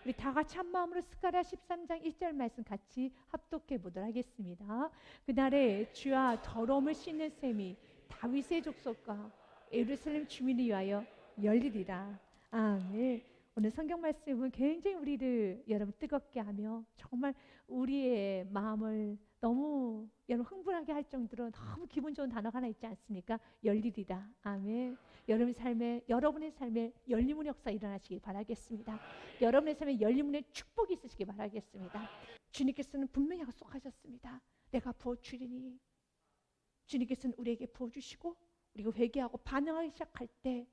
우리 다 같이 한 마음으로 스가랴 13장 1절 말씀 같이 합독해 보도록 하겠습니다. 그날에 주와 더러움을 씻는 셈이 다윗의 족속과 예루살렘 주민을 위하여 열리리라. 아멘. 오늘 성경 말씀은 굉장히 우리를 여러분 뜨겁게 하며 정말 우리의 마음을 너무 여러분 흥분하게 할 정도로 너무 기분 좋은 단어가 하나 있지 않습니까? 열리리라. 아멘. 여러분의 삶에 열림의 역사 일어나시길 바라겠습니다. 여러분의 삶에 열림의 축복이 있으시길 바라겠습니다. 주님께서는 분명히 약속하셨습니다. 내가 부어주리니. 주님께서는 우리에게 부어주시고 우리가 회개하고 반응하기 시작할 때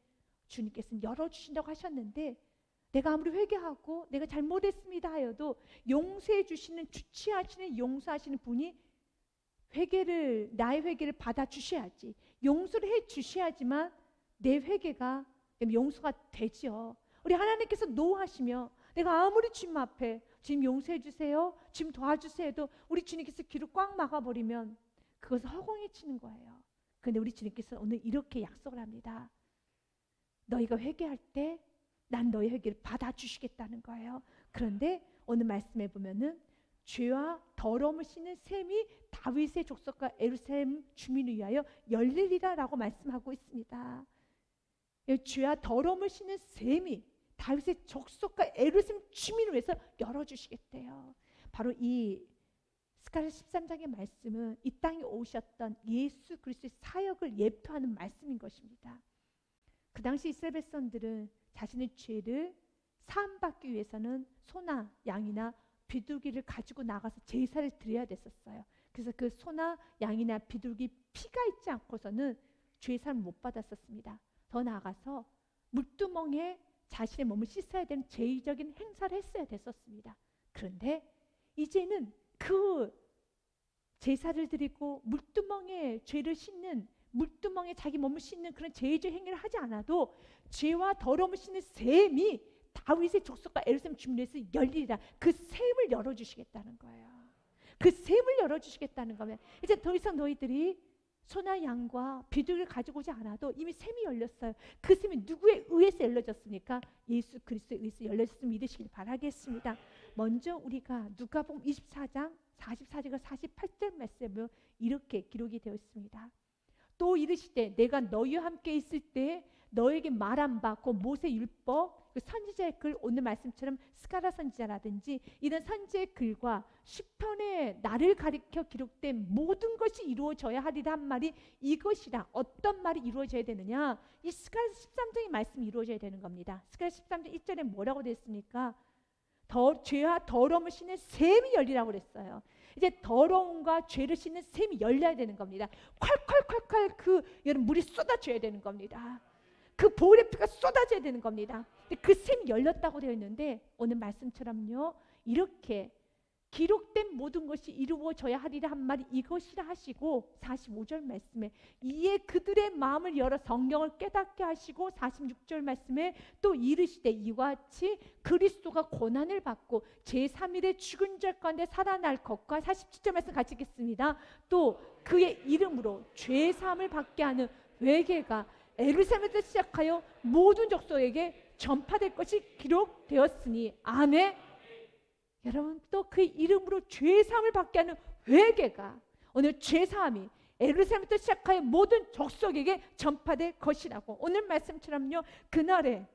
주님께서는 열어주신다고 하셨는데, 내가 아무리 회개하고 내가 잘못했습니다 하여도 용서해 주시는, 주치하시는, 용서하시는 분이 나의 회개를 받아주셔야지, 용서를 해 주셔야지만 내 회개가 용서가 되죠. 우리 하나님께서 노하시며 내가 아무리 주님 앞에 주님 용서해 주세요, 주님 도와주세요 해도 우리 주님께서 귀를 꽉 막아버리면 그것은 허공에 치는 거예요. 그런데 우리 주님께서 오늘 이렇게 약속을 합니다. 너희가 회개할 때 난 너희 회개를 받아주시겠다는 거예요. 그런데 오늘 말씀해 보면은 죄와 더러움을 씻는 셈이 다윗의 족속과 예루살렘 주민을 위하여 열리리라 라고 말씀하고 있습니다. 죄와 더러움을 씻는 셈이 다윗의 족속과 예루살렘 주민을 위해서 열어주시겠대요. 바로 이 스가랴 13장의 말씀은 이 땅에 오셨던 예수 그리스도의 사역을 예표하는 말씀인 것입니다. 그 당시 이스라엘 백성들은 자신의 죄를 사함받기 위해서는 소나 양이나 비둘기를 가지고 나가서 제사를 드려야 됐었어요. 그래서 그 소나 양이나 비둘기 피가 있지 않고서는 죄사를 못 받았었습니다. 더 나아가서 물두멍에 자신의 몸을 씻어야 되는 제의적인 행사를 했어야 됐었습니다. 그런데 이제는 그 제사를 드리고 물두멍에 죄를 씻는, 물두멍에 자기 몸을 씻는 그런 제의적 행위를 하지 않아도 죄와 더러움을 씻는 셈이 다윗의 족속과 예루살렘 주민에서 열리리라. 그 셈을 열어주시겠다는 거예요. 그 셈을 열어주시겠다는 거면 이제 더 이상 너희들이 소나 양과 비둘기를 가지고 오지 않아도 이미 셈이 열렸어요. 그 셈이 누구에 의해서 열려졌습니까? 예수 그리스도에 의해서 열렸음을 믿으시길 바라겠습니다. 먼저 우리가 누가복음 24장 44절과 48절 말씀에 보면 이렇게 기록이 되어 있습니다. 또 이르시되 내가 너희와 함께 있을 때 너에게 말한 바 그 모세 율법, 그 선지자의 글, 오늘 말씀처럼 스가랴 선지자라든지 이런 선지자의 글과 시편에 나를 가리켜 기록된 모든 것이 이루어져야 하리라 한 말이 이것이라. 어떤 말이 이루어져야 되느냐? 이 스가랴 13장의 말씀이 이루어져야 되는 겁니다. 스가랴 13장 1절에 뭐라고 됐습니까? 죄와 더러움을 씻는 셈이 열리라고 그랬어요. 이제 더러움과 죄를 씻는 셈이 열려야 되는 겁니다. 콸콸콸콸 그 여러분 물이 쏟아져야 되는 겁니다. 그 보혈의 피가 쏟아져야 되는 겁니다. 그 셈이 열렸다고 되어 있는데 오늘 말씀처럼요, 이렇게 기록된 모든 것이 이루어져야 하리라 한 말이 이것이라 하시고, 45절 말씀에 이에 그들의 마음을 열어 성경을 깨닫게 하시고, 46절 말씀에 또 이르시되 이와 같이 그리스도가 고난을 받고 제3일에 죽은 자 가운데 살아날 것과, 47절 말씀 같이 읽겠습니다. 또 그의 이름으로 죄사함을 받게 하는 회개가 예루살렘에서 시작하여 모든 족속에게 전파될 것이 기록되었으니. 아멘. 여러분, 또 그 이름으로 죄사함을 받게 하는 회개가, 오늘 죄사함이 예루살렘부터 시작하여 모든 족속에게 전파될 것이라고. 오늘 말씀처럼요, 그날에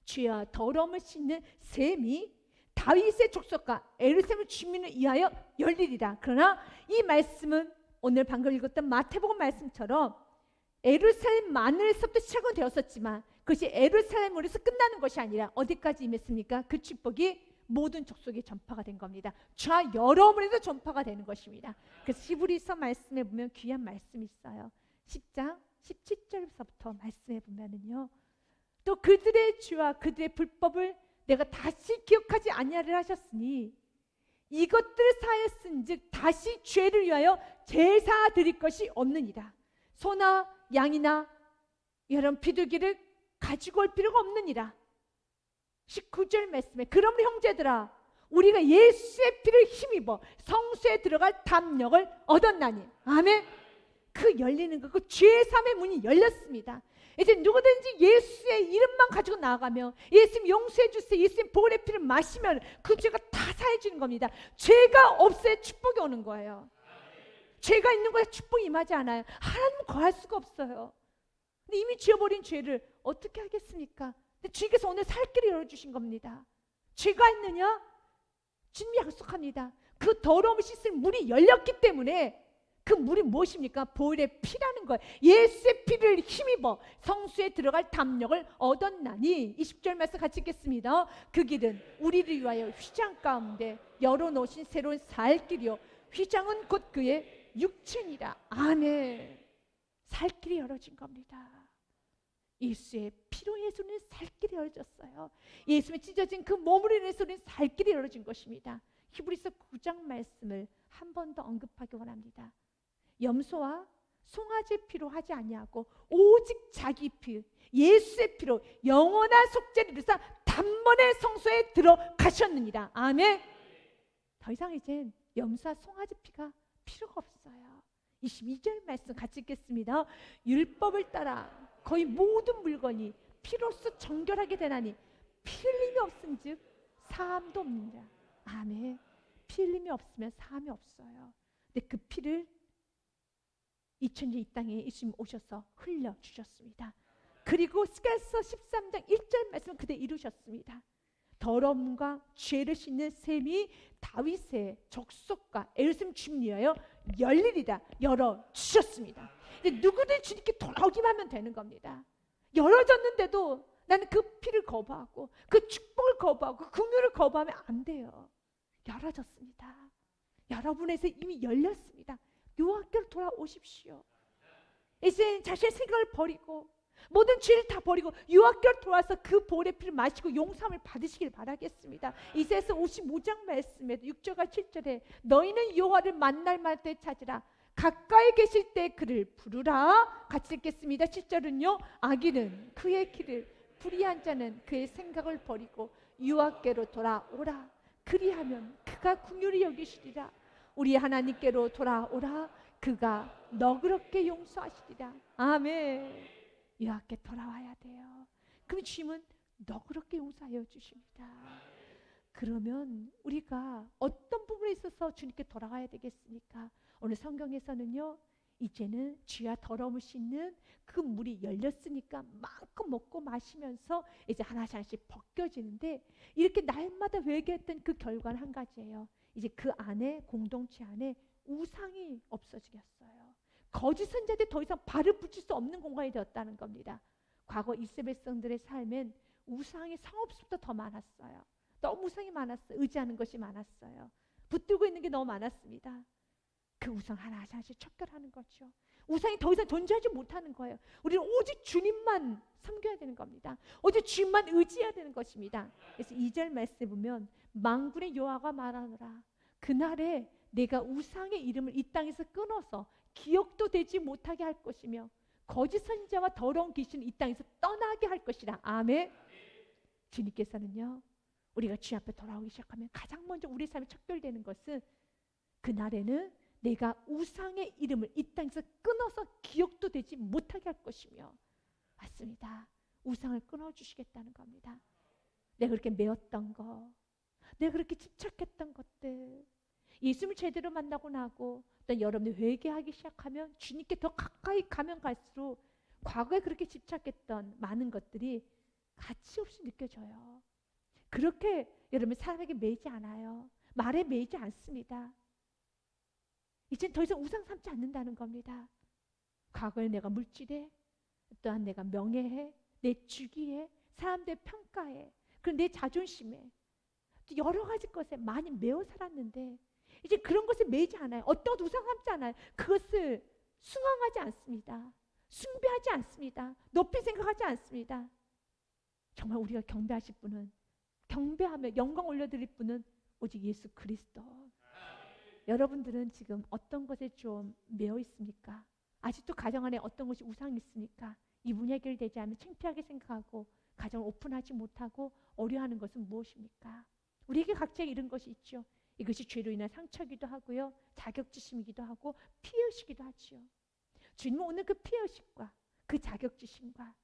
죄와 더러움을 씻는 셈이 다윗의 족속과 예루살렘 주민을 위하여 열리리라. 그러나 이 말씀은 오늘 방금 읽었던 마태복음 말씀처럼 예루살렘 마늘에서부터 시작은 되었었지만 그것이 예루살렘으로서 끝나는 것이 아니라 어디까지 임했습니까? 그 축복이 모든 족속에 전파가 된 겁니다. 좌 여러분에도 전파가 되는 것입니다. 그래서 히브리서 말씀에 보면 귀한 말씀이 있어요. 10장 17절부터 말씀해 보면은요, 또 그들의 죄와 그들의 불법을 내가 다시 기억하지 아니하리라 하셨으니 이것들을 사하였은즉 다시 죄를 위하여 제사 드릴 것이 없느니라. 소나 양이나 이런 비둘기를 가지고 올 필요가 없느니라. 19절 말씀에 그러므로 형제들아 우리가 예수의 피를 힘입어 성소에 들어갈 담력을 얻었나니. 아멘. 그 열리는 거, 그 죄사함의 문이 열렸습니다. 이제 누구든지 예수의 이름만 가지고 나아가면, 예수님 용서해 주세요, 예수님 보혈의 피를 마시면 그 죄가 다 사해지는 겁니다. 죄가 없어야 축복이 오는 거예요. 죄가 있는 거에 축복이 임하지 않아요. 하나님은 거할 수가 없어요. 근데 이미 지어버린 죄를 어떻게 하겠습니까? 근데 주님께서 오늘 살 길을 열어주신 겁니다. 죄가 있느냐? 주님이 약속합니다. 그 더러움을 씻을 물이 열렸기 때문에, 그 물이 무엇입니까? 보혈의 피라는 거예요. 예수의 피를 힘입어 성수에 들어갈 담력을 얻었나니. 20절 말씀 같이 읽겠습니다. 그 길은 우리를 위하여 휘장 가운데 열어놓으신 새로운 살 길이요, 휘장은 곧 그의 육체니라. 아멘. 살 길이 열어진 겁니다. 예수의 피로 인해서는 살 길이 열어졌어요. 예수의 찢어진 그 몸으로 인해서는 살 길이 열어진 것입니다. 히브리서 9장 말씀을 한 번 더 언급하기 원합니다. 염소와 송아지 피로 하지 아니하고 오직 자기 피, 예수의 피로 영원한 속죄를 이루사 단번에 성소에 들어가셨느니라. 아멘. 더 이상 이젠 염소와 송아지 피가 필요가 없어요. 22절 말씀 같이 읽겠습니다. 율법을 따라 거의 모든 물건이 피로써 정결하게 되나니 피 흘림이 없은즉 사함도 없느니라. 아멘. 피 흘림이 없으면 사함이 없어요. 근데 그 피를 2000년 이 땅에 예수님 오셔서 흘려주셨습니다. 그리고 스가랴서 13장 1절 말씀 그대로 이루셨습니다. 더러움과 죄를 씻는 셈이 다윗의 족속과 예루살렘 주민을 위하여 열리리라. 열어주셨습니다. 이제 누구든 주님께 돌아오기만 하면 되는 겁니다. 열어졌는데도 나는 그 피를 거부하고 그 축복을 거부하고 그 긍휼을 거부하면 안 돼요. 열어졌습니다. 여러분에서 이미 열렸습니다. 요한께로 돌아오십시오. 이제 자신의 생각을 버리고 모든 죄를 다 버리고 요한께로 돌아와서 그 보혈의 피를 마시고 용서함을 받으시길 바라겠습니다. 이사야서 55장 말씀에도 6절과 7절에 너희는 여호와를 만날 때 찾으라, 가까이 계실 때 그를 부르라. 같이 읽겠습니다. 7절은요. 악인은 그의 길을, 불의한 자는 그의 생각을 버리고 여호와께로 돌아오라. 그리하면 그가 긍휼히 여기시리라. 우리 하나님께로 돌아오라. 그가 너그럽게 용서하시리라. 아멘. 여호와께 돌아와야 돼요. 그럼 주님은 너그럽게 용서하여 주십니다. 그러면 우리가 어떤 부분에 있어서 주님께 돌아가야 되겠습니까? 오늘 성경에서는요, 이제는 죄와 더러움을 씻는 그 물이 열렸으니까 마음껏 먹고 마시면서 이제 하나씩 벗겨지는데, 이렇게 날마다 회개했던 그 결과는 한 가지예요. 이제 그 안에, 공동체 안에 우상이 없어지겠어요. 거짓 선자들이 더 이상 발을 붙일 수 없는 공간이 되었다는 겁니다. 과거 이스라엘 백성들의 삶엔 우상이 성읍수보다 더 많았어요. 너무 우상이 많았어요. 의지하는 것이 많았어요. 붙들고 있는 게 너무 많았습니다. 그 우상 하나씩 척결하는 거죠. 우상이 더 이상 존재하지 못하는 거예요. 우리는 오직 주님만 섬겨야 되는 겁니다. 오직 주님만 의지해야 되는 것입니다. 그래서 2절 말씀에 보면 만군의 여호와가 말하노라. 그날에 내가 우상의 이름을 이 땅에서 끊어서 기억도 되지 못하게 할 것이며 거짓 선지자와 더러운 귀신을 이 땅에서 떠나게 할 것이라. 아멘. 주님께서는요, 우리가 주님 앞에 돌아오기 시작하면 가장 먼저 우리 삶이 척결되는 것은, 그날에는 내가 우상의 이름을 이 땅에서 끊어서 기억도 되지 못하게 할 것이며, 맞습니다. 우상을 끊어주시겠다는 겁니다. 내가 그렇게 매었던 거, 내가 그렇게 집착했던 것들, 예수님을 제대로 만나고 나고 또 여러분이 회개하기 시작하면 주님께 더 가까이 가면 갈수록 과거에 그렇게 집착했던 많은 것들이 가치 없이 느껴져요. 그렇게 여러분 사람에게 매이지 않아요. 말에 매이지 않습니다. 이젠 더 이상 우상 삼지 않는다는 겁니다. 과거에 내가 물질에, 또한 내가 명예에, 내 주기에, 사람들의 평가에, 그리고 내 자존심에, 여러 가지 것에 많이 매어 살았는데 이제 그런 것에 매이지 않아요. 어떤 것도 우상 삼지 않아요. 그것을 숭앙하지 않습니다. 숭배하지 않습니다. 높이 생각하지 않습니다. 정말 우리가 경배하실 분은, 경배하며 영광 올려드릴 분은 오직 예수 그리스도. 여러분들은 지금 어떤 것에 좀 매어 있습니까? 아직도 가정 안에 어떤 것이 우상이 있습니까? 이 문제 해결되지 않으면 창피하게 생각하고 가정을 오픈하지 못하고 어려워하는 것은 무엇입니까? 우리에게 각자의 이런 것이 있죠. 이것이 죄로 인한 상처이기도 하고요, 자격지심이기도 하고 피해의식이기도 하지요. 주님은 오늘 그 피해의식과 그 자격지심과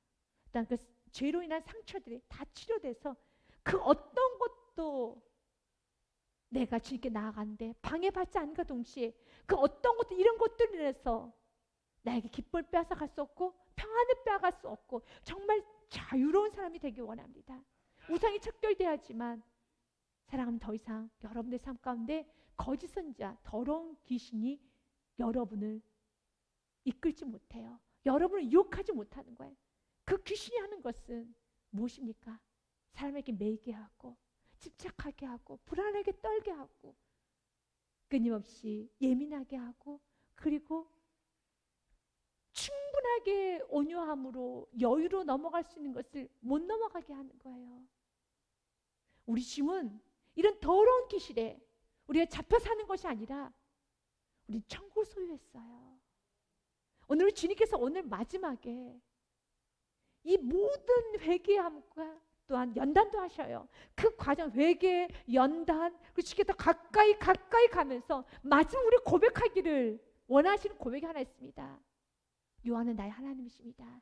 또한 그 죄로 인한 상처들이 다 치료돼서 그 어떤 것도 내가 주님께 나아가는데 방해받지 않은가 동시에 그 어떤 것도 이런 것들을 인해서 나에게 기쁨을 빼앗아갈 수 없고 평안을 빼앗아갈 수 없고 정말 자유로운 사람이 되기 원합니다. 우상이 척결돼야지만 사랑하면 더 이상 여러분의 삶 가운데 거짓 선지자, 더러운 귀신이 여러분을 이끌지 못해요. 여러분을 유혹하지 못하는 거예요. 그 귀신이 하는 것은 무엇입니까? 사람에게 매이게 하고 집착하게 하고 불안하게 떨게 하고 끊임없이 예민하게 하고 그리고 충분하게 온유함으로 여유로 넘어갈 수 있는 것을 못 넘어가게 하는 거예요. 우리 주님은 이런 더러운 기실에 우리가 잡혀 사는 것이 아니라 우리 천국을 소유했어요. 오늘 주님께서 오늘 마지막에 이 모든 회개함과 또한 연단도 하셔요. 그 과정 회개, 연단 그리고 주님께 더 가까이 가면서 마지막 우리 고백하기를 원하시는 고백이 하나 있습니다. 요한은 나의 하나님이십니다.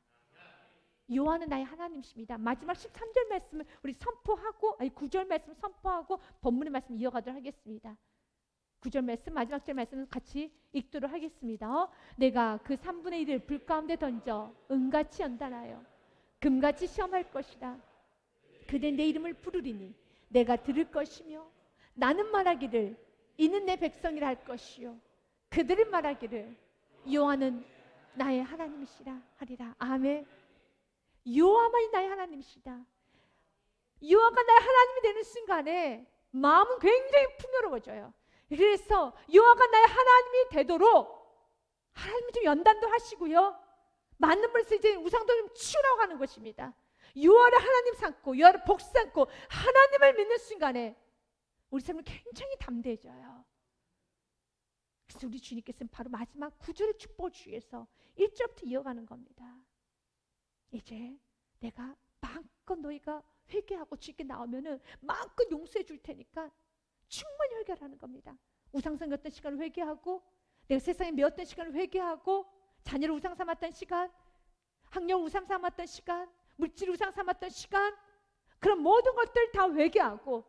요한은 나의 하나님이십니다. 마지막 13절 말씀을 우리 선포하고 9절 말씀 선포하고 본문의 말씀 이어가도록 하겠습니다. 9절 말씀 마지막 절 말씀은 같이 읽도록 하겠습니다. 내가 그 3분의 1을 불 가운데 던져 은같이 연단하여 금같이 시험할 것이다. 그대 내 이름을 부르리니 내가 들을 것이며 나는 말하기를 이는 내 백성이라 할 것이요 그들은 말하기를 요한은 나의 하나님이시라 하리라. 아멘. 여호와만이 나의 하나님이시다. 여호와가 나의 하나님이 되는 순간에 마음은 굉장히 풍요로워져요. 그래서 여호와가 나의 하나님이 되도록 하나님이 좀 연단도 하시고요. 맞는 분에서 이제 우상도 좀 치우라고 하는 것입니다. 여호와를 하나님 삼고 여호와를 복 삼고 하나님을 믿는 순간에 우리 삶은 굉장히 담대해져요. 그래서 우리 주님께서는 바로 마지막 9절의 축복을 주위해서 1절부터 이어가는 겁니다. 이제 내가 마음껏 너희가 회개하고 주님께 나오면은 마음껏 용서해 줄 테니까 충분히 회개하라는 겁니다. 우상 섬겼던 시간을 회개하고 내가 세상에 매었던 시간을 회개하고 자녀를 우상 삼았던 시간, 학력을 우상 삼았던 시간, 물질 우상 삼았던 시간 그런 모든 것들 다 회개하고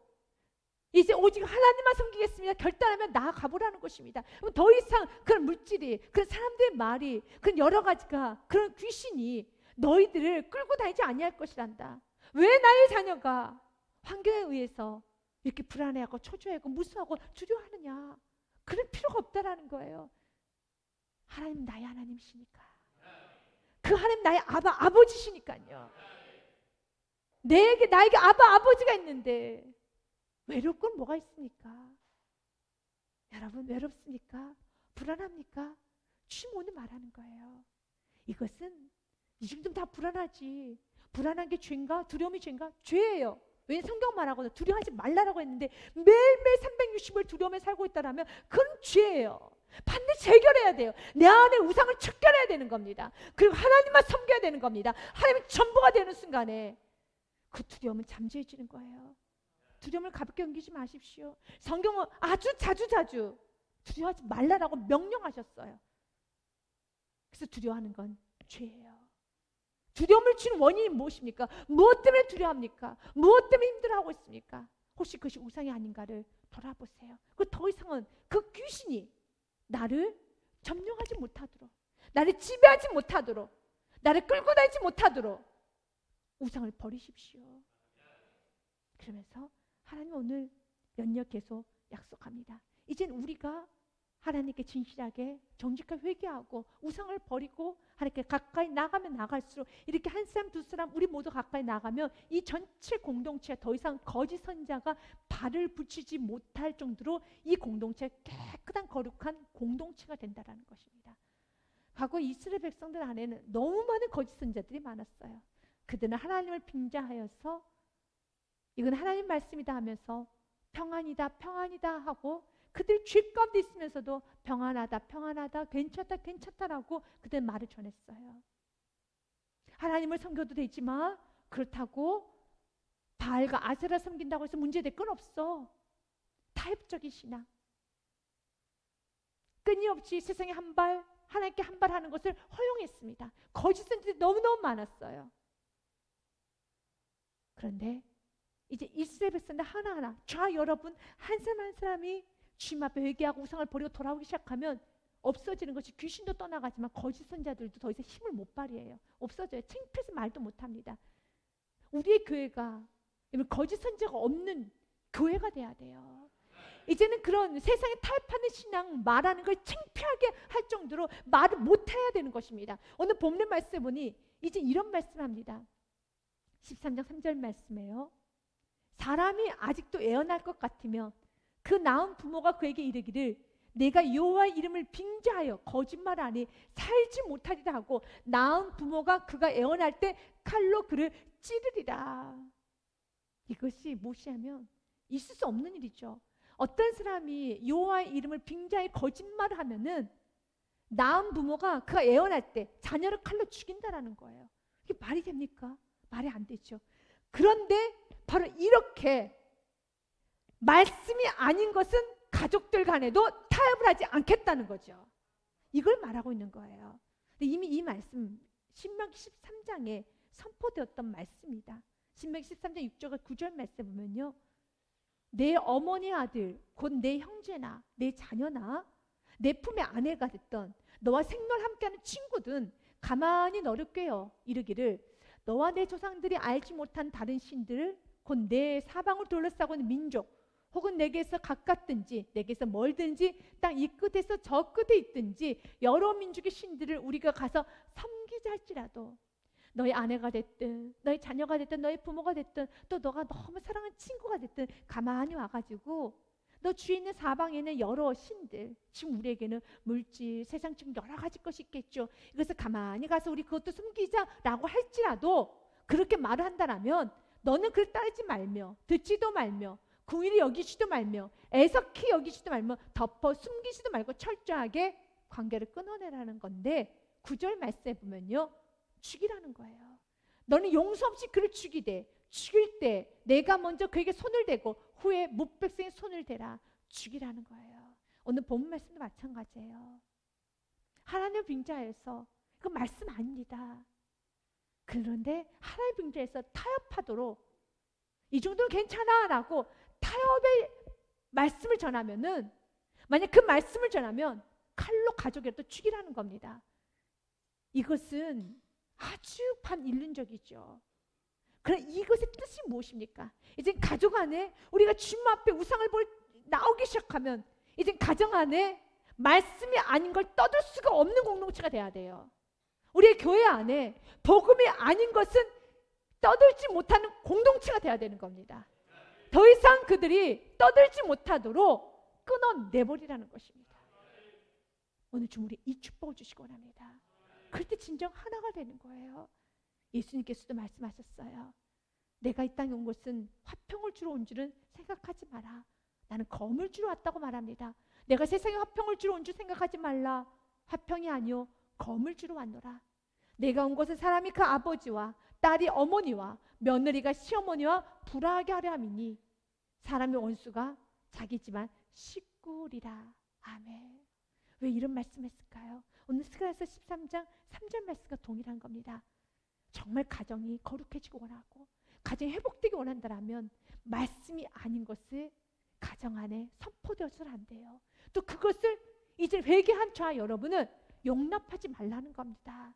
이제 오직 하나님만 섬기겠습니다. 결단하면 나아가 보라는 것입니다. 더 이상 그런 물질이, 그런 사람들의 말이, 그런 여러 가지가, 그런 귀신이 너희들을 끌고 다니지 아니할 것이란다. 왜 나의 자녀가 환경에 의해서 이렇게 불안해하고 초조해하고 무서워하고 두려워하느냐? 그럴 필요가 없다라는 거예요. 하나님 나의 하나님이시니까. 그 하나님 나의 아버지시니까요. 나에게 아버지가 있는데 외로울 건 뭐가 있습니까? 여러분 외롭습니까? 불안합니까? 주님 오늘 말하는 거예요. 이것은 이 정도면 다 불안하지. 불안한 게 죄인가? 두려움이 죄인가? 죄예요. 왜 성경 말하거든. 두려워하지 말라라고 했는데 매일매일 360일 두려움에 살고 있다라면 그건 죄예요. 반드시 해결해야 돼요. 내 안에 우상을 척결해야 되는 겁니다. 그리고 하나님만 섬겨야 되는 겁니다. 하나님이 전부가 되는 순간에 그 두려움은 잠재해지는 거예요. 두려움을 가볍게 넘기지 마십시오. 성경은 아주 자주 두려워하지 말라라고 명령하셨어요. 그래서 두려워하는 건 죄예요. 두려움을 주는 원인이 무엇입니까? 무엇 때문에 두려워합니까? 무엇 때문에 힘들어하고 있습니까? 혹시 그것이 우상이 아닌가를 돌아보세요. 그 더 이상은 그 귀신이 나를 점령하지 못하도록, 나를 지배하지 못하도록, 나를 끌고 다니지 못하도록 우상을 버리십시오. 그러면서 하나님 오늘 연력 계속 약속합니다. 이젠 우리가 하나님께 진실하게 정직하게 회개하고 우상을 버리고 하나님께 가까이 나가면 나갈수록 이렇게 한 사람 두 사람 우리 모두 가까이 나가면 이 전체 공동체에 더 이상 거짓 선자가 발을 붙이지 못할 정도로 이 공동체가 깨끗한 거룩한 공동체가 된다는 것입니다. 과거 이스라엘 백성들 안에는 너무 많은 거짓 선자들이 많았어요. 그들은 하나님을 빙자하여서 이건 하나님 말씀이다 하면서 평안이다 하고 그들 죄 가운데 있으면서도 평안하다 괜찮다라고 그들 말을 전했어요. 하나님을 섬겨도 되지만 그렇다고 바알과 아세라 섬긴다고 해서 문제될 건 없어. 타협적인 신앙. 끊임없이 세상에 한 발, 하나님께 한 발 하는 것을 허용했습니다. 거짓 선지자들이 너무너무 많았어요. 그런데 이제 이스라엘 백성들 하나하나 저와 여러분 한 사람 한 사람이 주님 앞에 회개하고 우상을 버리고 돌아오기 시작하면 없어지는 것이, 귀신도 떠나가지만 거짓 선자들도 더 이상 힘을 못 발휘해요. 없어져요. 창피해서 말도 못합니다. 우리의 교회가 거짓 선자가 없는 교회가 돼야 돼요. 이제는 그런 세상에 타협하는 신앙 말하는 걸 창피하게 할 정도로 말을 못해야 되는 것입니다. 오늘 본문 말씀에 보니 이제 이런 말씀을 합니다. 13장 3절 말씀이에요. 사람이 아직도 애어날 것 같으면 그 낳은 부모가 그에게 이르기를 내가 여호와의 이름을 빙자하여 거짓말 안에 살지 못하리라 하고 낳은 부모가 그가 애어날 때 칼로 그를 찌르리라. 이것이 무엇이냐면 있을 수 없는 일이죠. 어떤 사람이 여호와의 이름을 빙자해 거짓말을 하면은 낳은 부모가 그가 애어날 때 자녀를 칼로 죽인다라는 거예요. 이게 말이 됩니까? 말이 안 되죠. 그런데 바로 이렇게 말씀이 아닌 것은 가족들 간에도 타협을 하지 않겠다는 거죠. 이걸 말하고 있는 거예요. 근데 이미 이 말씀 신명기 13장에 선포되었던 말씀입니다. 신명기 13장 6절 9절 말씀 보면요, 내 어머니 아들 곧 내 형제나 내 자녀나 내 품의 아내가 됐던 너와 생물 함께하는 친구든 가만히 너를 꾀어 이르기를 너와 내 조상들이 알지 못한 다른 신들을 곧 내 사방을 둘러싸고 있는 민족 혹은 내게서 가깝든지 내게서 멀든지 땅 이 끝에서 저 끝에 있든지 여러 민족의 신들을 우리가 가서 섬기자 할지라도 너의 아내가 됐든 너의 자녀가 됐든 너의 부모가 됐든 또 너가 너무 사랑하는 친구가 됐든 가만히 와가지고 너 주위에 있는 사방에 있는 여러 신들, 지금 우리에게는 물질, 세상 지금 여러 가지 것이 있겠죠. 이것을 가만히 가서 우리 그것도 숨기자라고 할지라도 그렇게 말을 한다라면 너는 그를 따르지 말며 듣지도 말며 궁일이 여기지도 말며 애석히 여기지도 말며 덮어 숨기지도 말고 철저하게 관계를 끊어내라는 건데 9절 말씀에 보면요, 죽이라는 거예요. 너는 용서 없이 그를 죽이되 죽일 때 내가 먼저 그에게 손을 대고 후에 뭇백성에 손을 대라. 죽이라는 거예요. 오늘 본 말씀도 마찬가지예요. 하나님의 빙자에서 그 말씀 아닙니다. 그런데 하나님의 빙자에서 타협하도록 이 정도는 괜찮아 라고 타협의 말씀을 전하면은, 만약 그 말씀을 전하면 칼로 가족이라도 죽이라는 겁니다. 이것은 아주 반인륜적이죠. 그럼 이것의 뜻이 무엇입니까? 이제 가족 안에 우리가 주님 앞에 우상을 나오기 시작하면 이제 가정 안에 말씀이 아닌 걸 떠들 수가 없는 공동체가 돼야 돼요. 우리의 교회 안에 복음이 아닌 것은 떠들지 못하는 공동체가 돼야 되는 겁니다. 더 이상 그들이 떠들지 못하도록 끊어내버리라는 것입니다. 오늘 좀 우리 이 축복을 주시기 원합니다. 그럴 때 진정 하나가 되는 거예요. 예수님께서도 말씀하셨어요. 내가 이 땅에 온 것은 화평을 주러 온 줄은 생각하지 마라. 나는 검을 주러 왔다고 말합니다. 내가 세상에 화평을 주러 온 줄 생각하지 말라. 화평이 아니요 검을 주러 왔노라. 내가 온 것은 사람이 그 아버지와 딸이 어머니와 며느리가 시어머니와 불화하게 하려 함이니 사람의 원수가 자기 집안 식구리라. 아멘. 왜 이런 말씀했을까요? 오늘 스가랴서 13장 3절 말씀과 동일한 겁니다. 정말 가정이 거룩해지고 원하고 가정이 회복되기 원한다면 말씀이 아닌 것을 가정 안에 선포되어서는 안 돼요. 또 그것을 이제 회개한 저와 여러분은 용납하지 말라는 겁니다.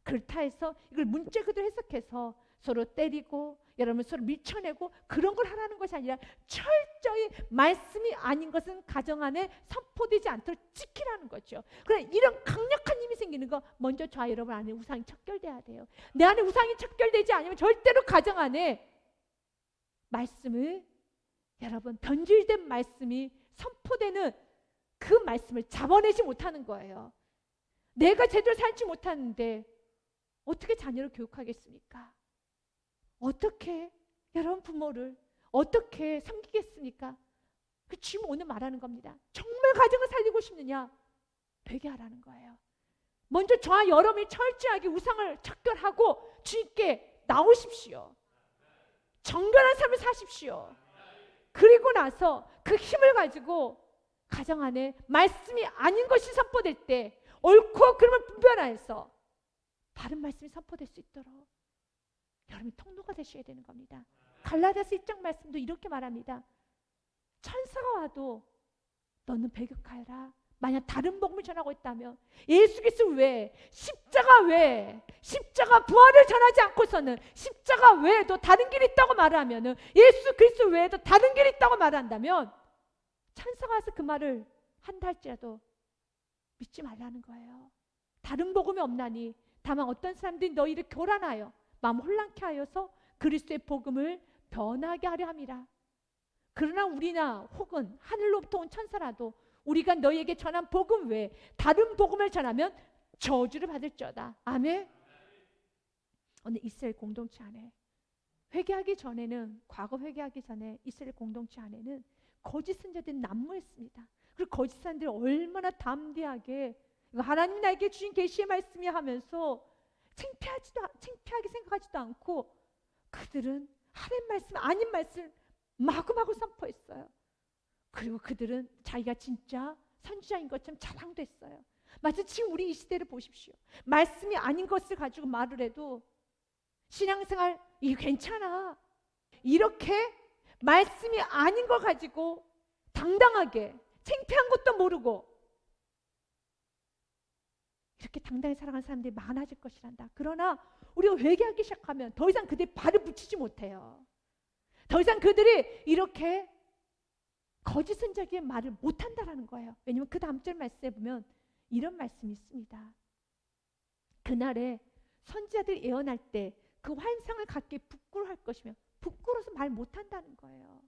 그렇다 해서 이걸 문자 그대로 해석해서 서로 때리고 여러분 서로 밀쳐내고 그런 걸 하라는 것이 아니라 철저히 말씀이 아닌 것은 가정 안에 선포되지 않도록 지키라는 거죠. 그러나 이런 강력한 힘이 생기는 거 먼저 저와 여러분 안에 우상이 척결돼야 돼요. 내 안에 우상이 척결되지 않으면 절대로 가정 안에 말씀을, 여러분 변질된 말씀이 선포되는 그 말씀을 잡아내지 못하는 거예요. 내가 제대로 살지 못하는데 어떻게 자녀를 교육하겠습니까? 어떻게 여러분 부모를 어떻게 섬기겠습니까? 그 지금 오늘 말하는 겁니다. 정말 가정을 살리고 싶느냐? 회개하라는 거예요. 먼저 저와 여러분이 철저하게 우상을 척결하고 주님께 나오십시오. 정결한 삶을 사십시오. 그리고 나서 그 힘을 가지고 가정 안에 말씀이 아닌 것이 선포될 때 옳고 그름을 분별하여서 바른 말씀이 선포될 수 있도록 여러분이 통로가 되셔야 되는 겁니다. 갈라디아서 1장 말씀도 이렇게 말합니다. 천사가 와도 너는 배격하여라. 만약 다른 복음을 전하고 있다면, 예수 그리스도 외에, 십자가 외에, 십자가 부활을 전하지 않고서는 십자가 외에도 다른 길이 있다고 말하면은, 예수 그리스도 외에도 다른 길이 있다고 말한다면, 천사가 와서 그 말을 한다 할지라도 믿지 말라는 거예요. 다른 복음이 없나니 다만 어떤 사람들이 너희를 교란하여 마음 혼란케 하여서 그리스도의 복음을 변하게 하려 함이라. 그러나 우리나 혹은 하늘로부터 온 천사라도 우리가 너희에게 전한 복음 외에 다른 복음을 전하면 저주를 받을지어다. 아멘. 오늘 이스라엘 공동체 안에 회개하기 전에는, 과거 회개하기 전에 이스라엘 공동체 안에는 거짓 선지자들이 난무했습니다. 그리고 거짓 사람들이 얼마나 담대하게 하나님 나에게 주신 계시의 말씀이 하면서 창피하게 생각하지도 않고 그들은 하나님 말씀 아닌 말씀을 마구마구 선포했어요. 그리고 그들은 자기가 진짜 선지자인 것처럼 자랑도 했어요. 마치 지금 우리 이 시대를 보십시오. 말씀이 아닌 것을 가지고 말을 해도 신앙생활 이게 괜찮아, 이렇게 말씀이 아닌 걸 가지고 당당하게, 창피한 것도 모르고 이렇게 당당히 살아가는 사람들이 많아질 것이란다. 그러나 우리가 회개하기 시작하면 더 이상 그들이 발을 붙이지 못해요. 더 이상 그들이 이렇게 거짓 선지자의 말을 못한다라는 거예요. 왜냐하면 그 다음 절 말씀에 보면 이런 말씀이 있습니다. 그날에 선지자들이 예언할 때 그 환상을 갖게 부끄러워할 것이며, 부끄러워서 말 못한다는 거예요.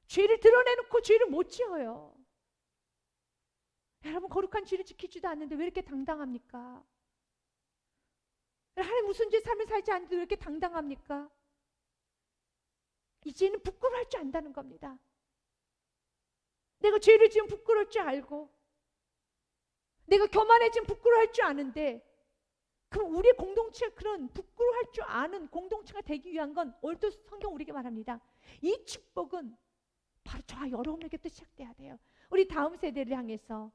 죄를 드러내놓고 죄를 못 지어요. 여러분, 거룩한 죄를 지키지도 않는데 왜 이렇게 당당합니까? 하나님 무슨 죄 삶을 살지 않는데 왜 이렇게 당당합니까? 이제는 부끄러워할 줄 안다는 겁니다. 내가 죄를 지으면 부끄러울 줄 알고, 내가 교만해지면 부끄러워할 줄 아는데, 그럼 우리 공동체가 그런 부끄러워할 줄 아는 공동체가 되기 위한 건 오늘도 성경 우리에게 말합니다. 이 축복은 바로 저와 여러분에게부터 시작돼야 돼요. 우리 다음 세대를 향해서,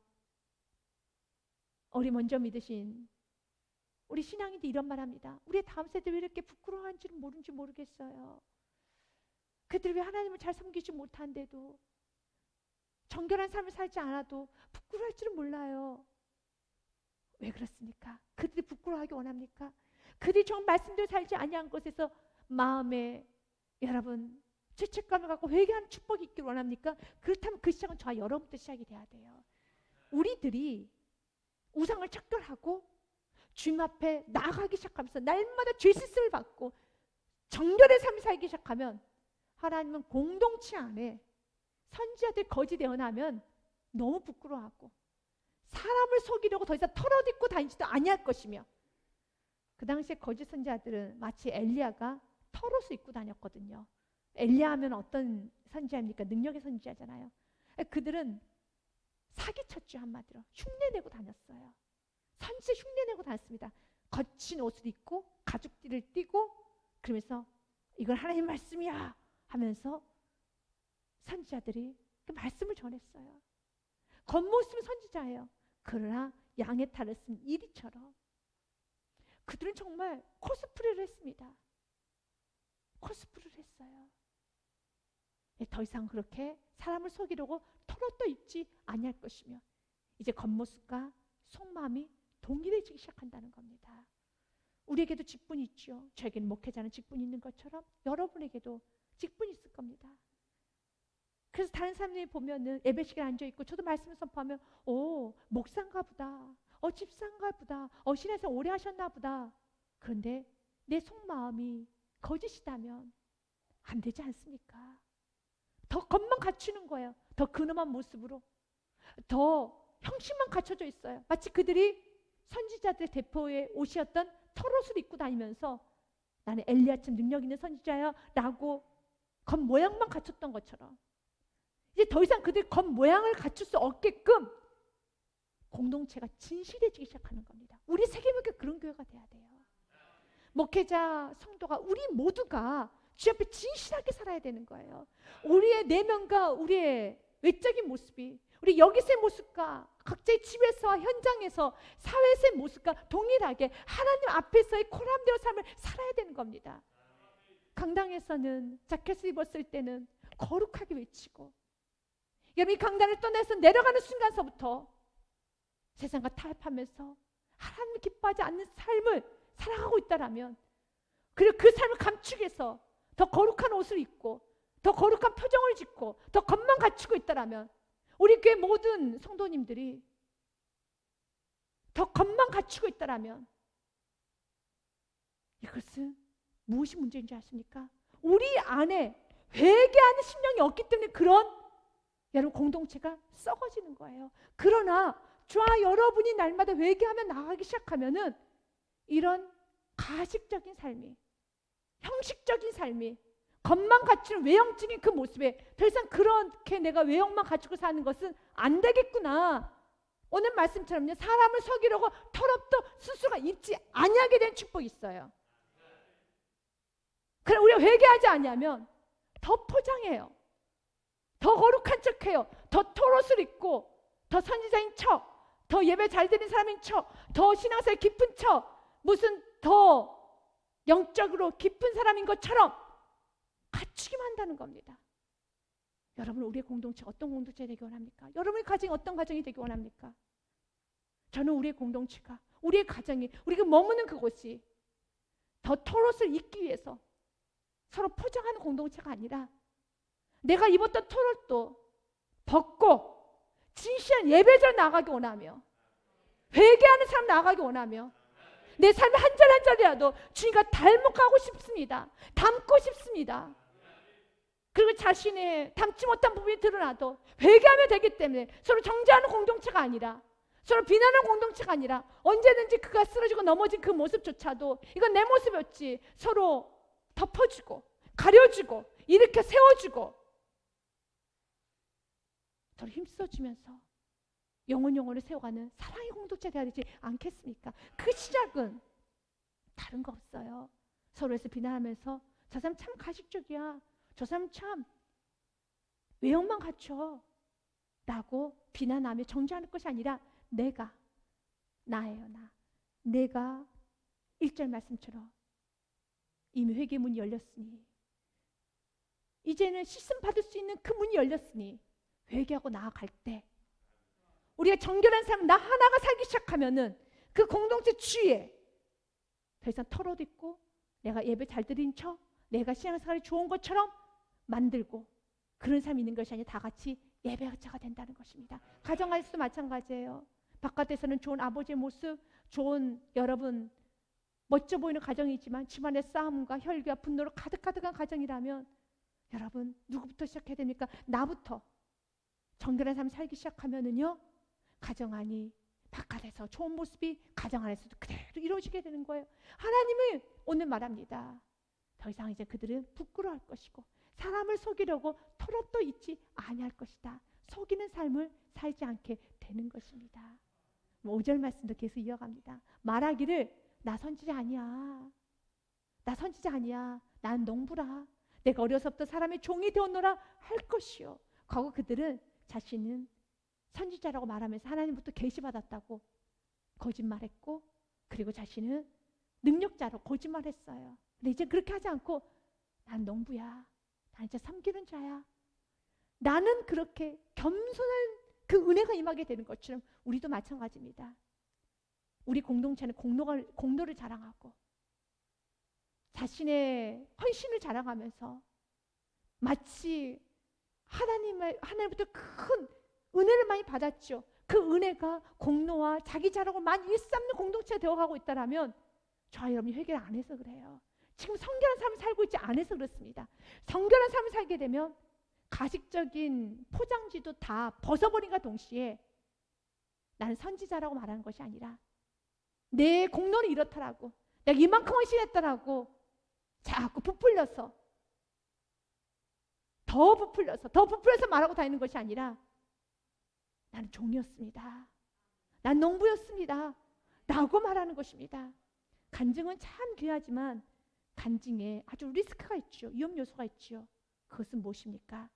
우리 먼저 믿으신 우리 신앙인들 이런 말합니다. 우리 다음 세대 왜 이렇게 부끄러워하는지는 모르는지 모르겠어요. 그들이 왜 하나님을 잘 섬기지 못한데도, 정결한 삶을 살지 않아도 부끄러워할 줄은 몰라요. 왜 그렇습니까? 그들이 부끄러워하기 원합니까? 그들이 정말 말씀대로 살지 아니한 것에서 마음에 여러분 죄책감을 갖고 회개하는 축복이 있기를 원합니까? 그렇다면 그 시작은 저와 여러분부터 시작이 돼야 돼요. 우리들이 우상을 척결하고 주님 앞에 나아가기 시작하면서 날마다 죄 씻음을 받고 정결의 삶을 살기 시작하면, 하나님은 공동체 안에 선지자들 거짓 예언하면 너무 부끄러워하고 사람을 속이려고 더 이상 털어딛고 다니지도 아니할 것이며, 그 당시에 거짓 선지자들은 마치 엘리야가 털옷을 입고 다녔거든요. 엘리야 하면 어떤 선지자입니까? 능력의 선지자잖아요. 그들은 사기쳤죠. 한마디로 흉내내고 다녔어요. 선지 흉내내고 다녔습니다. 거친 옷을 입고 가죽띠를 띠고, 그러면서 이건 하나님 말씀이야 하면서 선지자들이 그 말씀을 전했어요. 겉모습은 선지자예요. 그러나 양의 탈을 쓴 이리처럼 그들은 정말 코스프레를 했습니다. 코스프레를 했어요. 더 이상 그렇게 사람을 속이려고 털옷도 입지 아니할 것이며, 이제 겉모습과 속마음이 동일해지기 시작한다는 겁니다. 우리에게도 직분이 있죠. 저에게는 목회자는 직분이 있는 것처럼 여러분에게도 직분이 있을 겁니다. 그래서 다른 사람들이 보면은 예배식에 앉아있고 저도 말씀을 선포하면, 오, 목사인가 보다, 집사인가 보다, 신에서 오래 하셨나 보다. 그런데 내 속마음이 거짓이다면 안 되지 않습니까? 더 겉만 갖추는 거예요. 더 근엄한 모습으로, 더 형식만 갖춰져 있어요. 마치 그들이 선지자들의 대표의 옷이었던 털옷을 입고 다니면서 나는 엘리야처럼 능력 있는 선지자야 라고 겉모양만 갖췄던 것처럼, 이제 더 이상 그들 겉모양을 갖출 수 없게끔 공동체가 진실해지기 시작하는 겁니다. 우리 세계목회 그런 교회가 돼야 돼요. 목회자, 성도가, 우리 모두가 주 앞에 진실하게 살아야 되는 거예요. 우리의 내면과 우리의 외적인 모습이, 우리 여기서의 모습과 각자의 집에서, 현장에서, 사회에서의 모습과 동일하게 하나님 앞에서의 코람되어 삶을 살아야 되는 겁니다. 강당에서는 자켓을 입었을 때는 거룩하게 외치고, 여러분이 강당을 떠나서 내려가는 순간서부터 세상과 타협하면서 하나님 기뻐하지 않는 삶을 살아가고 있다라면, 그리고 그 삶을 감추기 위해서 더 거룩한 옷을 입고 더 거룩한 표정을 짓고 더 겉만 갖추고 있다라면, 우리 교회 모든 성도님들이 더 겉만 갖추고 있다라면, 이것은 무엇이 문제인 줄 아십니까? 우리 안에 회개하는 심령이 없기 때문에 그런 여러분 공동체가 썩어지는 거예요. 그러나 저와 여러분이 날마다 회개하며 나가기 시작하면은 이런 가식적인 삶이, 형식적인 삶이, 겉만 갖추는 외형적인 그 모습에 더 이상 그렇게 내가 외형만 갖추고 사는 것은 안 되겠구나. 오늘 말씀처럼요, 사람을 속이려고 털없도 스스로가 입지 아니하게 된 축복이 있어요. 그래, 우리가 회개하지 않으면 더 포장해요. 더 거룩한 척해요. 더 털옷을 입고 더 선지자인 척, 더 예배 잘 드리는 사람인 척, 더 신앙생활 깊은 척, 무슨 더 영적으로 깊은 사람인 것처럼 갖추기만 한다는 겁니다. 여러분, 우리의 공동체 어떤 공동체 되기 원합니까? 여러분의 가정이 어떤 가정이 되기 원합니까? 저는 우리의 공동체가, 우리의 가정이, 우리가 머무는 그곳이 더 털옷을 입기 위해서 서로 포장하는 공동체가 아니라, 내가 입었던 털옷도 벗고 진실한 예배자로 나가기 원하며, 회개하는 사람 나가기 원하며, 내 삶의 한 절 한 절이라도 주님과 닮아가고 싶습니다. 닮고 싶습니다. 그리고 자신의 닮지 못한 부분이 드러나도 회개하면 되기 때문에 서로 정죄하는 공동체가 아니라, 서로 비난하는 공동체가 아니라, 언제든지 그가 쓰러지고 넘어진 그 모습조차도 이건 내 모습이었지, 서로 덮어주고 가려주고 일으켜 세워주고 서로 힘써주면서 영혼을 세워가는 사랑의 공동체가 되어야 되지 않겠습니까? 그 시작은 다른 거 없어요. 서로에서 비난하면서 저 사람 참 가식적이야, 저 사람 참 외형만 갖춰 라고 비난하며 정죄하는 것이 아니라, 내가 나예요. 내가 1절 말씀처럼 이미 회개 문이 열렸으니, 이제는 씻음 받을 수 있는 그 문이 열렸으니 회개하고 나아갈 때, 우리가 정결한 삶 나 하나가 살기 시작하면은 그 공동체 주위에 더 이상 털옷 입고 내가 예배 잘 드린 척, 내가 신앙생활이 좋은 것처럼 만들고 그런 삶이 있는 것이 아니라 다 같이 예배자가 된다는 것입니다. 가정 안에서도 마찬가지예요. 바깥에서는 좋은 아버지의 모습, 좋은 여러분 멋져 보이는 가정이지만 집안의 싸움과 혈기와 분노로 가득한 가정이라면, 여러분 누구부터 시작해야 됩니까? 나부터 정결한 삶 살기 시작하면은요, 가정 안이 바깥에서 좋은 모습이 가정 안에서도 그대로 이루어지게 되는 거예요. 하나님은 오늘 말합니다. 더 이상 이제 그들은 부끄러워할 것이고 사람을 속이려고 털없도 있지 아니할 것이다. 속이는 삶을 살지 않게 되는 것입니다. 5절 말씀도 계속 이어갑니다. 말하기를 나 선지자 아니야. 나 선지자 아니야. 난 농부라. 내가 어려서부터 사람의 종이 되었노라 할 것이요. 과거 그들은 자신은 선지자라고 말하면서 하나님부터 계시받았다고 거짓말했고, 그리고 자신은 능력자로 거짓말했어요. 근데 이제 그렇게 하지 않고, 난 농부야. 난 이제 섬기는 자야. 나는 그렇게 겸손한 그 은혜가 임하게 되는 것처럼 우리도 마찬가지입니다. 우리 공동체는 공로를 자랑하고 자신의 헌신을 자랑하면서 마치 하나님부터 큰 은혜를 많이 받았죠. 그 은혜가 공로와 자기 자랑을 많이 일삼는 공동체가 되어가고 있다면, 저와 여러분이 회개를 안 해서 그래요. 지금 성결한 삶을 살고 있지 않아서 그렇습니다. 성결한 삶을 살게 되면 가식적인 포장지도 다 벗어버린과 동시에 나는 선지자라고 말하는 것이 아니라, 내 공로는 이렇더라고, 내가 이만큼 헌신했더라고 자꾸 부풀려서 더 부풀려서 말하고 다니는 것이 아니라, 나는 종이었습니다, 난 농부였습니다 라고 말하는 것입니다. 간증은 참 귀하지만 간증에 아주 리스크가 있죠. 위험 요소가 있죠. 그것은 무엇입니까?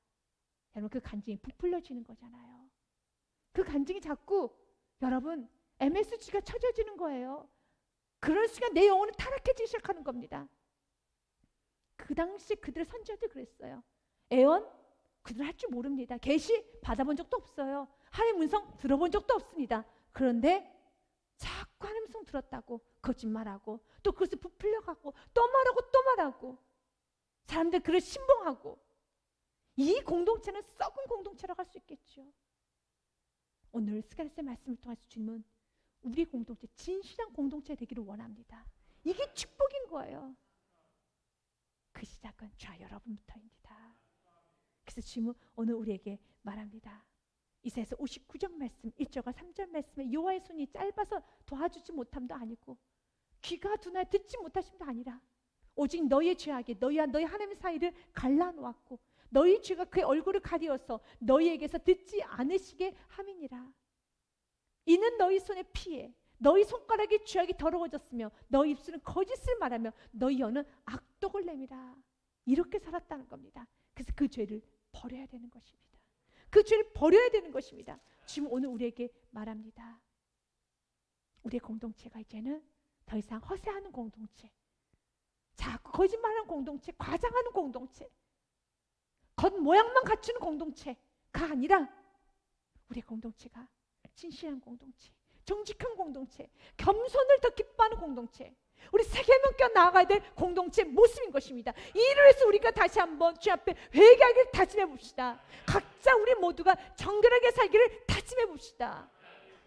여러분, 그 간증이 부풀려지는 거잖아요. 그 간증이 자꾸 여러분 MSG가 쳐져지는 거예요. 그런 순간 내 영혼은 타락해지기 시작하는 겁니다. 그 당시 그들의 선지자들 그랬어요. 애언 그들 할 줄 모릅니다. 계시 받아본 적도 없어요. 하나님 음성 들어본 적도 없습니다. 그런데 자꾸 하나님 음성 들었다고 거짓말하고 또 그것을 부풀려가고 또 말하고 또 말하고 사람들 그를 신봉하고 이 공동체는 썩은 공동체라고 할 수 있겠죠. 오늘 스가랴서의 말씀을 통해서 주님은 우리 공동체, 진실한 공동체 되기를 원합니다. 이게 축복인 거예요. 그 시작은 저와 여러분부터입니다. 그래서 주님은 오늘 우리에게 말합니다. 이사야서 59장 말씀 1절과 3절 말씀에 여호와의 손이 짧아서 도와주지 못함도 아니고 귀가 둔하여 듣지 못하심도 아니라 오직 너희의 죄악에 너희와 너희 하나님 사이를 갈라놓았고 너희 죄가 그의 얼굴을 가리어서 너희에게서 듣지 않으시게 함이니라. 이는 너희 손에 피해 너희 손가락이 죄악이 더러워졌으며 너희 입술은 거짓을 말하며 너희 혀는 악독을 내밀어. 이렇게 살았다는 겁니다. 그래서 그 죄를 버려야 되는 것입니다. 그 죄를 버려야 되는 것입니다. 지금 오늘 우리에게 말합니다. 우리의 공동체가 이제는 더 이상 허세하는 공동체, 자꾸 거짓말하는 공동체, 과장하는 공동체, 겉모양만 갖추는 공동체가 아니라 우리의 공동체가 진실한 공동체, 정직한 공동체, 겸손을 더 기뻐하는 공동체, 우리 세계명과 나아가야 될 공동체 모습인 것입니다. 이를 위해서 우리가 다시 한번 주 앞에 회개하기를 다짐해 봅시다. 각자 우리 모두가 정결하게 살기를 다짐해 봅시다.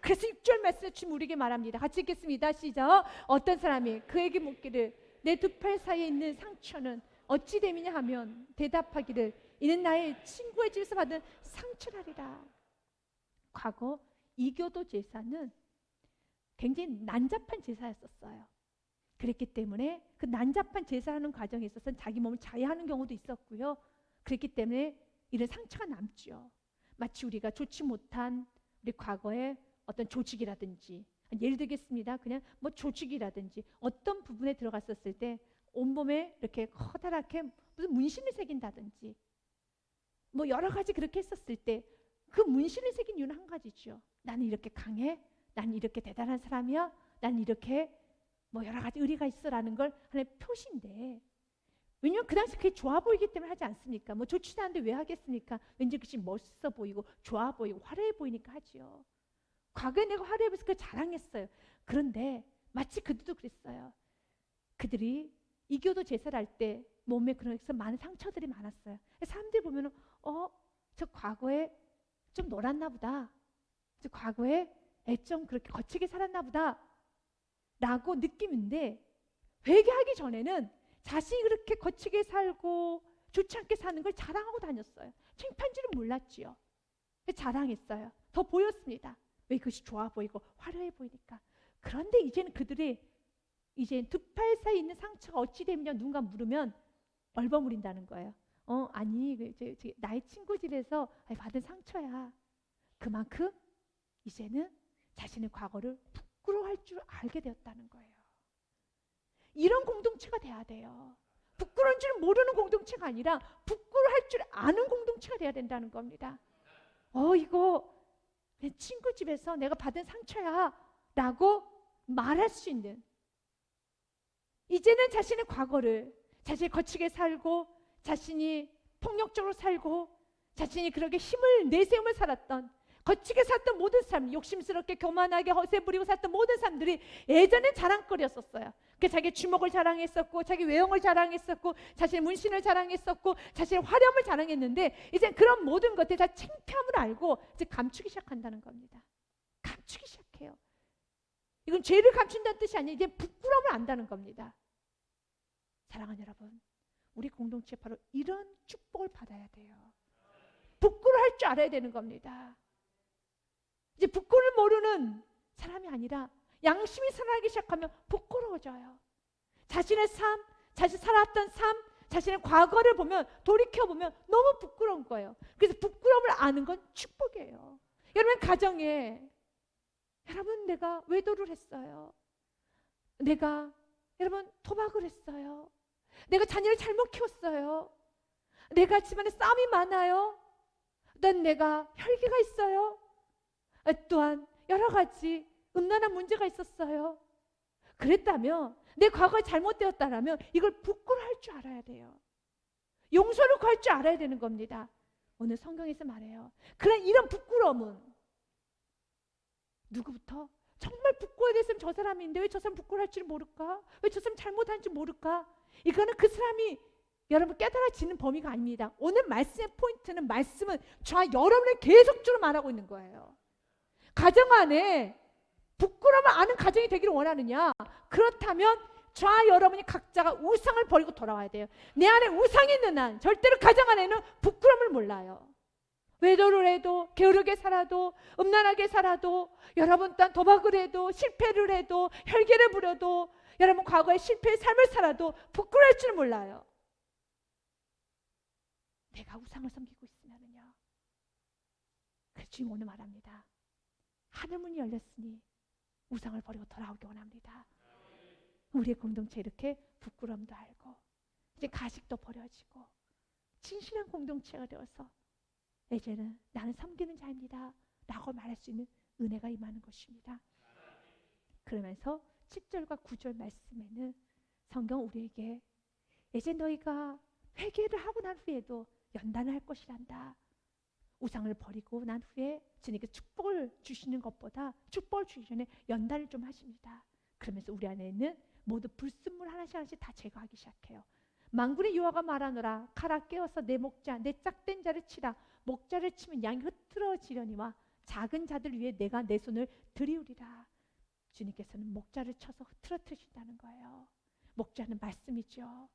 그래서 6절 말씀에 주님 우리에게 말합니다. 같이 읽겠습니다. 시작. 어떤 사람이 그에게 묻기를 내 두 팔 사이에 있는 상처는 어찌 됨이냐 하면 대답하기를 이는 나의 친구의 집에서 받은 상처라리라. 과거 이교도 제사는 굉장히 난잡한 제사였었어요. 그랬기 때문에 그 난잡한 제사하는 과정에 있어서는 자기 몸을 자해하는 경우도 있었고요. 그랬기 때문에 이런 상처가 남죠. 마치 우리가 좋지 못한 우리 과거의 어떤 조직이라든지, 예를 들겠습니다. 그냥 뭐 조직이라든지 어떤 부분에 들어갔었을 때 온몸에 이렇게 커다랗게 무슨 문신을 새긴다든지 뭐 여러 가지 그렇게 했었을 때 그 문신을 새긴 이유는 한 가지죠. 나는 이렇게 강해, 나는 이렇게 대단한 사람이야, 나는 이렇게 뭐 여러 가지 의리가 있어라는 걸 하나의 표시인데, 왜냐면 그 당시 그게 좋아 보이기 때문에 하지 않습니까? 뭐 좋지도 않은데 왜 하겠습니까? 왠지 그것이 멋있어 보이고 좋아 보이고 화려해 보이니까 하지요. 과거에 내가 화려해 보여서 그걸 자랑했어요. 그런데 마치 그들도 그랬어요. 그들이 이교도 제사를 할 때 몸에 그래서 많은 상처들이 많았어요. 사람들이 보면은 저 과거에 좀 놀았나 보다, 저 과거에 좀 그렇게 거칠게 살았나 보다 라고 느낌인데, 회개하기 전에는 자신이 그렇게 거칠게 살고 좋지 않게 사는 걸 자랑하고 다녔어요. 창피한 줄은 몰랐지요. 자랑했어요. 더 보였습니다. 왜? 그것이 좋아 보이고 화려해 보이니까. 그런데 이제는 그들이 이제 두 팔 사이에 있는 상처가 어찌 되느냐 누군가 물으면 얼버무린다는 거예요. 아니 나의 친구 집에서 받은 상처야. 그만큼 이제는 자신의 과거를 부끄러워할 줄 알게 되었다는 거예요. 이런 공동체가 돼야 돼요. 부끄러운 줄 모르는 공동체가 아니라 부끄러워할 줄 아는 공동체가 돼야 된다는 겁니다. 이거 내 친구 집에서 내가 받은 상처야 라고 말할 수 있는, 이제는 자신의 과거를, 자신이 거치게 살고 자신이 폭력적으로 살고 자신이 그렇게 힘을 내세우며 살았던, 거치게 살던 모든 사람, 욕심스럽게 교만하게 허세 부리고 살던 모든 사람들이 예전엔 자랑거리였었어요. 자기 주먹을 자랑했었고 자기 외형을 자랑했었고 자신의 문신을 자랑했었고 자신의 화려함을 자랑했는데, 이제 그런 모든 것들이 다 창피함을 알고 이제 감추기 시작한다는 겁니다. 감추기 시작해요. 이건 죄를 감춘다는 뜻이 아니에요. 이제 부끄러움을 안다는 겁니다. 사랑하는 여러분, 우리 공동체 바로 이런 축복을 받아야 돼요. 부끄러워할 줄 알아야 되는 겁니다. 이제 부끄러움을 모르는 사람이 아니라 양심이 살아나기 시작하면 부끄러워져요. 자신의 삶, 자신이 살았던 삶, 자신의 과거를 보면, 돌이켜보면 너무 부끄러운 거예요. 그래서 부끄러움을 아는 건 축복이에요. 여러분 가정에, 여러분 내가 외도를 했어요. 여러분 도박을 했어요. 내가 자녀를 잘못 키웠어요. 내가 집안에 싸움이 많아요. 또한 내가 혈기가 있어요. 또한 여러 가지 음란한 문제가 있었어요. 그랬다면, 내 과거가 잘못되었다라면 이걸 부끄러워할 줄 알아야 돼요. 용서를 구할 줄 알아야 되는 겁니다. 오늘 성경에서 말해요. 그런 이런 부끄러움은 누구부터? 정말 부끄러워야 됐으면 저 사람인데 왜 저 사람 부끄러워할 줄 모를까? 왜 저 사람 잘못하는지 모를까? 이거는 그 사람이 여러분 깨달아지는 범위가 아닙니다. 오늘 말씀의 포인트는 말씀은 저와 여러분을 계속적으로 말하고 있는 거예요. 가정 안에 부끄러움을 아는 가정이 되기를 원하느냐? 그렇다면 저와 여러분이 각자가 우상을 버리고 돌아와야 돼요. 내 안에 우상이 있는 한 절대로 가정 안에는 부끄러움을 몰라요. 외도를 해도 게으르게 살아도 음란하게 살아도 여러분 또한 도박을 해도 실패를 해도 혈기를 부려도 여러분 과거에 실패의 삶을 살아도 부끄러울 줄 몰라요. 내가 우상을 섬기고 있으면요. 그래서 주님 오늘 말합니다. 하늘문이 열렸으니 우상을 버리고 돌아오기 원합니다. 우리의 공동체 이렇게 부끄러움도 알고 이제 가식도 버려지고 진실한 공동체가 되어서 이제는 나는 섬기는 자입니다 라고 말할 수 있는 은혜가 임하는 것입니다. 그러면서 7절과 9절 말씀에는 성경 우리에게 이제 너희가 회개를 하고 난 후에도 연단을 할 것이란다. 우상을 버리고 난 후에 주님께 축복을 주시는 것보다 축복을 주기 전에 연단을 좀 하십니다. 그러면서 우리 안에 있는 모두 불순물 하나씩 하나씩 다 제거하기 시작해요. 만군의 여호와가 말하노라. 가라 깨어서 내 목자 내 짝된 자를 치라. 목자를 치면 양이 흐트러지려니와 작은 자들 위에 내가 내 손을 들이우리라. 주님께서는 목자를 쳐서 흐트러뜨리신다는 거예요. 목자는 말씀이죠.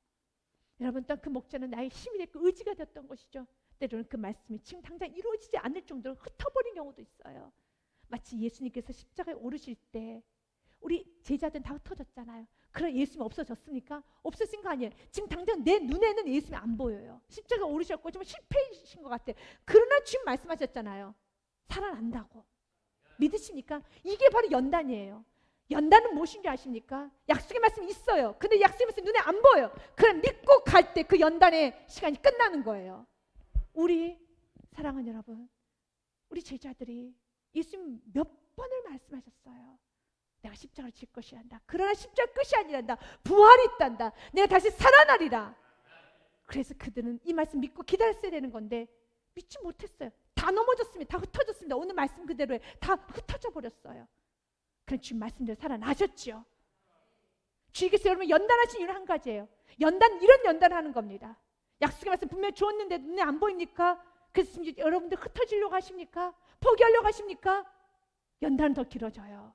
여러분 또 그 목자는 나의 힘이 됐고 의지가 됐던 것이죠. 때로는 그 말씀이 지금 당장 이루어지지 않을 정도로 흩어버린 경우도 있어요. 마치 예수님께서 십자가에 오르실 때 우리 제자들은 다 흩어졌잖아요. 그럼 예수님이 없어졌습니까? 없어진 거 아니에요. 지금 당장 내 눈에는 예수님이 안 보여요. 십자가 오르셨고 좀 실패이신 것 같아요. 그러나 주님 말씀하셨잖아요. 살아난다고. 믿으십니까? 이게 바로 연단이에요. 연단은 무엇인지 아십니까? 약속의 말씀이 있어요. 근데 약속의 말씀이 눈에 안 보여요. 그럼 믿고 갈 때 그 연단의 시간이 끝나는 거예요. 우리 사랑하는 여러분, 우리 제자들이 예수님 몇 번을 말씀하셨어요. 내가 십자가를 질 것이란다. 그러나 십자가 끝이 아니란다. 부활이 있단다. 내가 다시 살아나리라. 그래서 그들은 이 말씀 믿고 기다렸어야 되는 건데 믿지 못했어요. 다 넘어졌습니다. 다 흩어졌습니다. 오늘 말씀 그대로에 다 흩어져 버렸어요. 그럼 주님 말씀대로 살아나셨죠. 주님께서 여러분 연단하신 이유는 한 가지예요. 이런 연단하는 겁니다. 약속의 말씀 분명히 주었는데 눈에 안 보입니까? 그래서 여러분들 흩어지려고 하십니까? 포기하려고 하십니까? 연단은 더 길어져요.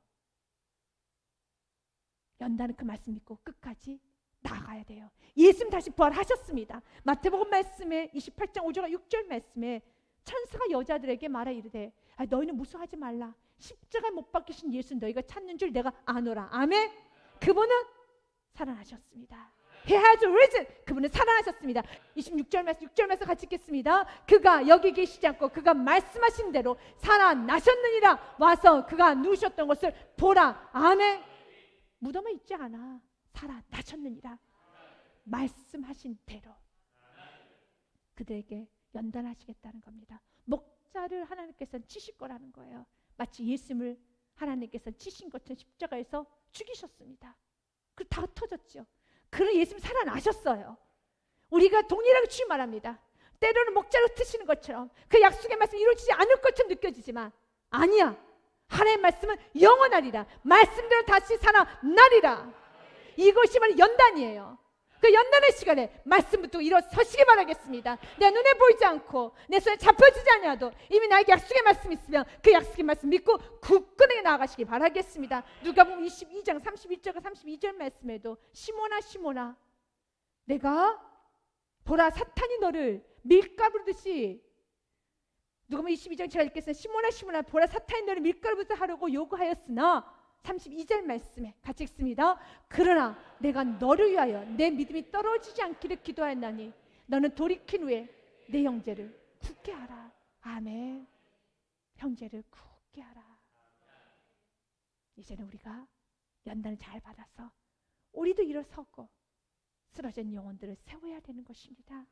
연단은 그 말씀 믿고 끝까지 나아가야 돼요. 예수님 다시 부활하셨습니다. 마태복음 말씀에 28장 5절과 6절 말씀에 천사가 여자들에게 말하 이르되 너희는 무서워하지 말라. 십자가에 못 박히신 예수 너희가 찾는 줄 내가 아노라. 아멘. 그분은 살아나셨습니다. He has risen. 그분은 살아나셨습니다. 26절 말씀 6절 말씀 같이 읽겠습니다. 그가 여기 계시지 않고 그가 말씀하신 대로 살아나셨느니라. 와서 그가 누우셨던 것을 보라. 아멘. 무덤에 있지 않아. 살아나셨느니라. 말씀하신 대로 그들에게 연단하시겠다는 겁니다. 목자를 하나님께서는 치실 거라는 거예요. 마치 예수님을 하나님께서 치신 것처럼 십자가에서 죽이셨습니다. 그리고 다 흩어졌죠. 그런 예수님 살아나셨어요. 우리가 동일하게 주님 말합니다. 때로는 목자로 흩으시는 것처럼 그 약속의 말씀이 이루어지지 않을 것처럼 느껴지지만 아니야. 하나님의 말씀은 영원하리라. 말씀대로 다시 살아나리라. 이것이 바로 연단이에요. 그 연단의 시간에 말씀 붙들고 일어서시기 바라겠습니다. 내 눈에 보이지 않고 내 손에 잡혀지지 않아도 이미 나에게 약속의 말씀이 있으면 그 약속의 말씀 믿고 굳건하게 나아가시기 바라겠습니다. 누가복음 22장 31절과 32절 말씀에도 시몬아 내가 보라 사탄이 너를 밀가루듯이 누가복음 22장 제가 읽겠습니다. 시몬아 보라 사탄이 너를 밀가루듯이 하려고 요구하였으나 32절 말씀에 같이 읽습니다. 그러나 내가 너를 위하여 내 믿음이 떨어지지 않기를 기도하였나니 너는 돌이킨 후에 내 형제를 굳게 하라. 아멘. 형제를 굳게 하라. 이제는 우리가 연단을 잘 받아서 우리도 일어서고 쓰러진 영혼들을 세워야 되는 것입니다.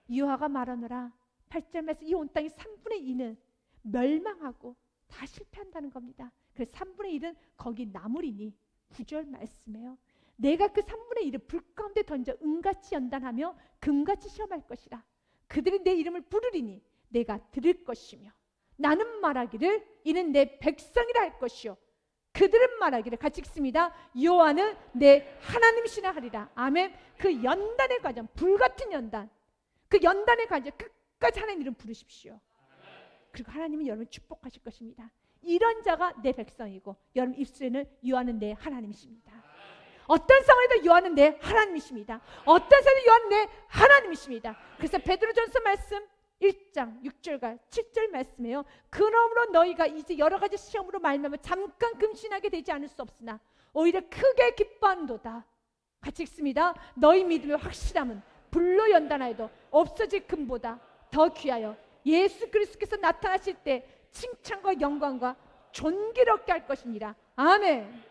유아가 말하노라 8절 말씀 이 온 땅의 3분의 2는 멸망하고 다 실패한다는 겁니다. 그래서 3분의 1은 거기 남으리니 9절 말씀에요. 내가 그 3분의 1을 불 가운데 던져 은같이 연단하며 금같이 시험할 것이라. 그들이 내 이름을 부르리니 내가 들을 것이며 나는 말하기를 이는 내 백성이라 할 것이요 그들은 말하기를, 같이 읽습니다. 여호와는 내 하나님이시라 하리라. 아멘. 그 연단의 과정, 불같은 연단, 그 연단의 과정 끝까지 하나님 이름 부르십시오. 그리고 하나님은 여러분을 축복하실 것입니다. 이런 자가 내 백성이고 여러분 입술에는 여호와는 내 하나님이십니다. 어떤 상황에도 여호와는 내 하나님이십니다. 어떤 상황에도 여호와는 내 하나님이십니다. 그래서 베드로전서 말씀 1장 6절과 7절 말씀이에요. 그러므로 너희가 이제 여러 가지 시험으로 말미암아 잠깐 금신하게 되지 않을 수 없으나 오히려 크게 기뻐한도다. 같이 읽습니다. 너희 믿음의 확실함은 불로 연단하여도 없어질 금보다 더 귀하여 예수 그리스도께서 나타나실 때 칭찬과 영광과 존귀를 얻게 할 것이니라. 아멘.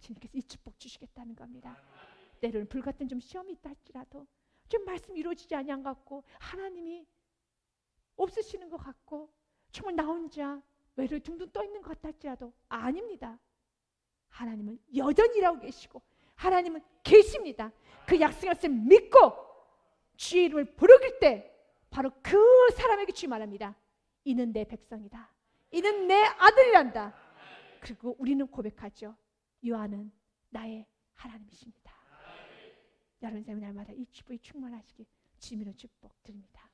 주님께서 이 축복 주시겠다는 겁니다. 때로는 불같은 좀 시험이 있다 할지라도 좀 말씀 이루어지지 아니한 것 같고 하나님이 없으시는 것 같고 정말 나 혼자 외로이 둥둥 떠 있는 것 같다 할지라도 아닙니다. 하나님은 여전히 일하고 계시고 하나님은 계십니다. 그 약속을 믿고 주의 이름을 부르길 때 바로 그 사람에게 주의 말합니다. 이는 내 백성이다. 이는 내 아들이란다. 그리고 우리는 고백하죠. 여호와는 나의 하나님이십니다. 여러분 삶의 날마다 이 축복이 충만하시길 주님으로 축복 드립니다.